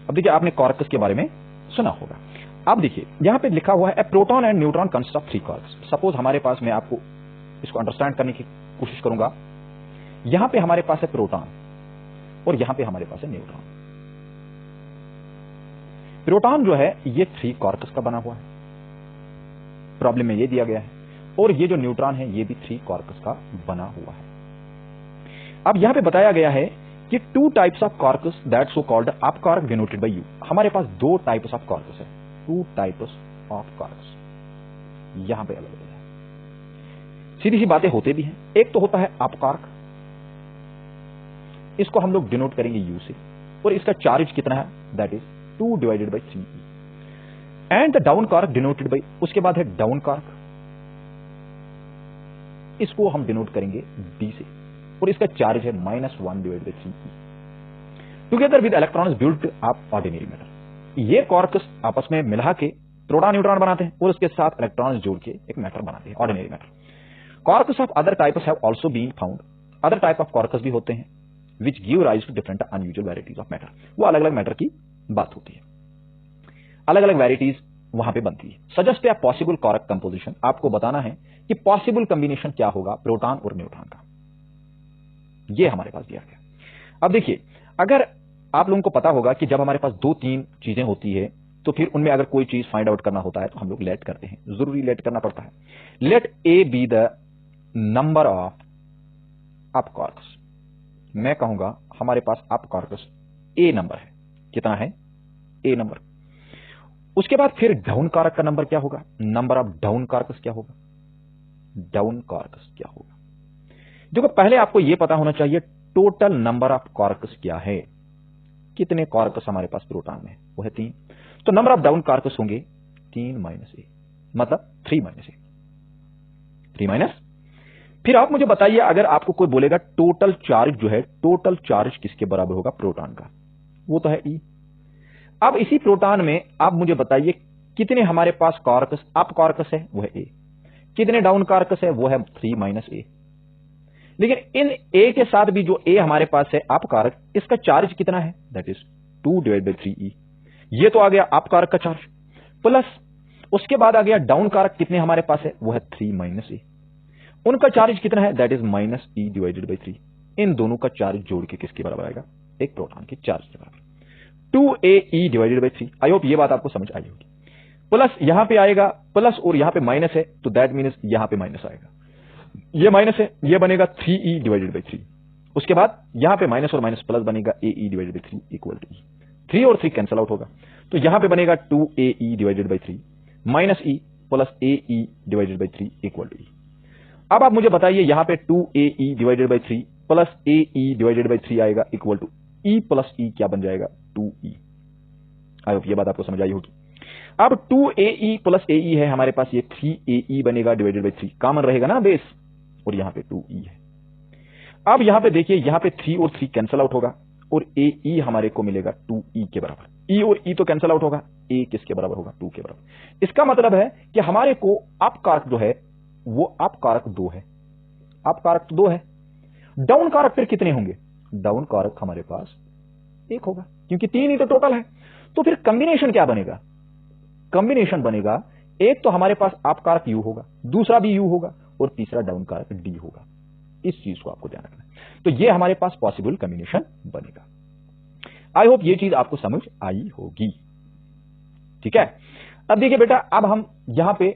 अब देखिए आपने कॉर्कस के बारे में सुना होगा। अब देखिए यहां पे लिखा हुआ है a proton and neutron consist of 3 quarks. Suppose हमारे पास, मैं आपको इसको अंडरस्टैंड करने की कोशिश करूंगा, यहां पे हमारे पास है प्रोटॉन और यहां पे हमारे पास है न्यूट्रॉन। प्रोटॉन जो है ये 3 कॉर्कस का बना हुआ है, प्रॉब्लम में ये दिया गया है, और ये जो न्यूट्रॉन है ये भी 3 कॉर्कस का बना हुआ है। अब यहां पे बताया गया है कि 2 types of quarks that so called up quark denoted by U. हमारे पास 2 टाइप्स ऑफ कॉर्कस है, 2 टाइप्स ऑफ कॉर्कस यहां पे अवेलेबल है। सीधी सी बातें होते भी हैं। एक तो होता है अप कॉर्क, इसको हम लोग डिनोट करेंगे यू से, और इसका चार्ज कितना है, that is 2 divided by 3e। And the down cork denoted bye, उसके बाद है डाउन कॉर्क, इसको हम डिनोट करेंगे d से, और इसका चार्ज है -1 divided by 3e। Together with electrons built up ordinary matter. ये कॉर्कस आपस में मिला के प्रोटॉन न्यूट्रॉन बनाते हैं और उसके साथ इलेक्ट्रॉन्स जोड़ के एक मैटर बनाते हैं, ordinary matter. Quarks of other types have also been found. Other type of quarks भी होते हैं which give rise to different unusual varieties of matter. वो अलग अलग मैटर की बात होती है, अलग अलग वैरायटीज वहां पे बनती है। Suggest a possible cork composition, आपको बताना है कि पॉसिबल कॉम्बिनेशन क्या होगा प्रोटॉन और न्यूट्रॉन का, ये हमारे पास दिया गया। अब देखिए, अगर आप लोगों को पता होगा कि जब हमारे पास 2-3 चीजें होती है तो फिर उनमें अगर कोई चीज फाइंड आउट करना होता है तो हम लोग लेट करते हैं, जरूरी लेट करना पड़ता है। Let A be the number of up quarks. मैं कहूंगा हमारे पास अप कॉर्कस ए नंबर है, कितना है, ए नंबर। उसके बाद फिर डाउन कॉर्क का नंबर क्या होगा, नंबर ऑफ डाउन कॉर्कस क्या होगा, डाउन कॉर्कस क्या होगा। देखो पहले आपको यह पता होना चाहिए टोटल नंबर ऑफ कॉर्कस क्या है, कितने कॉर्कस हमारे पास प्रोटॉन में है, वो है 3। तो नंबर ऑफ डाउन कॉर्कस होंगे 3 - ए, मतलब 3 - ए, 3 - फिर आप मुझे बताइए, अगर आपको कोई बोलेगा टोटल चार्ज जो है, टोटल चार्ज किसके बराबर होगा प्रोटॉन का, वो तो है ई। अब इसी प्रोटॉन में आप मुझे बताइए कितने हमारे पास कॉर्कस अप कॉर्कस है, वो है ए, कितने डाउन कॉर्कस है, वो है 3 - ए। लेकिन इन ए के साथ भी जो ए हमारे पास है अप कॉर्क, इसका चार्ज कितना है, that is 2 divide by 3e। ये तो आ गया अप कॉर्क का चार्ज, प्लस उसके बाद आ गया डाउन कॉर्क, कितने हमारे पास है, वो है 3 - ए। उनका चार्ज कितना है, that is -e divided by 3। इन दोनों का चार्ज जोड़ के किसके बराबर आएगा, एक प्रोटॉन के चार्ज के बराबर, 2ae divided by 3। I hope ये बात आपको समझ आई होगी। प्लस यहां पे आएगा प्लस और यहां पे माइनस है, तो दैट मीन्स यहां पे माइनस आएगा, ये माइनस है, ये बनेगा 3e डिवाइडेड बाय 3। उसके बाद यहां पे माइनस और माइनस प्लस बनेगा ae divided by 3 equal to e। 3 और 3 कैंसिल आउट होगा, तो यहां पे बनेगा 2ae divided by 3 minus e plus ae divided by 3 equal to e। अब आप मुझे बताइए यहां पे 2ae divided by 3 plus ae divided by 3 आएगा equal to e plus e क्या बन जाएगा, 2e। आई होप ये बात आपको समझ आई होगी। अब 2ae प्लस ae है हमारे पास, ये 3ae बनेगा डिवाइडेड बाय 3, कॉमन रहेगा ना बेस, और यहां पे 2e है। अब यहां पे देखिए, यहां पे 3 और 3 कैंसिल आउट होगा, और ae हमारे को मिलेगा 2e के बराबर। e और e तो कैंसिल आउट होगा, a किसके बराबर होगा, 2 के बराबर। इसका मतलब है कि हमारे को अप कारक जो है वो अप कारक 2 है, अप कारक 2 है। डाउन कारक फिर कितने होंगे, डाउन कारक हमारे पास 1 होगा, क्योंकि 3 ही तो टोटल है। तो फिर कॉम्बिनेशन क्या बनेगा, कॉम्बिनेशन बनेगा, एक तो हमारे पास अप कारक u होगा, दूसरा भी u होगा, और तीसरा डाउन कारक d होगा। इस चीज को आपको ध्यान रखना है। तो ये हमारे पास पॉसिबल कॉम्बिनेशन बनेगा। आई होप ये चीज आपको समझ आई होगी, ठीक है। अब देखिए बेटा, अब हम यहां पे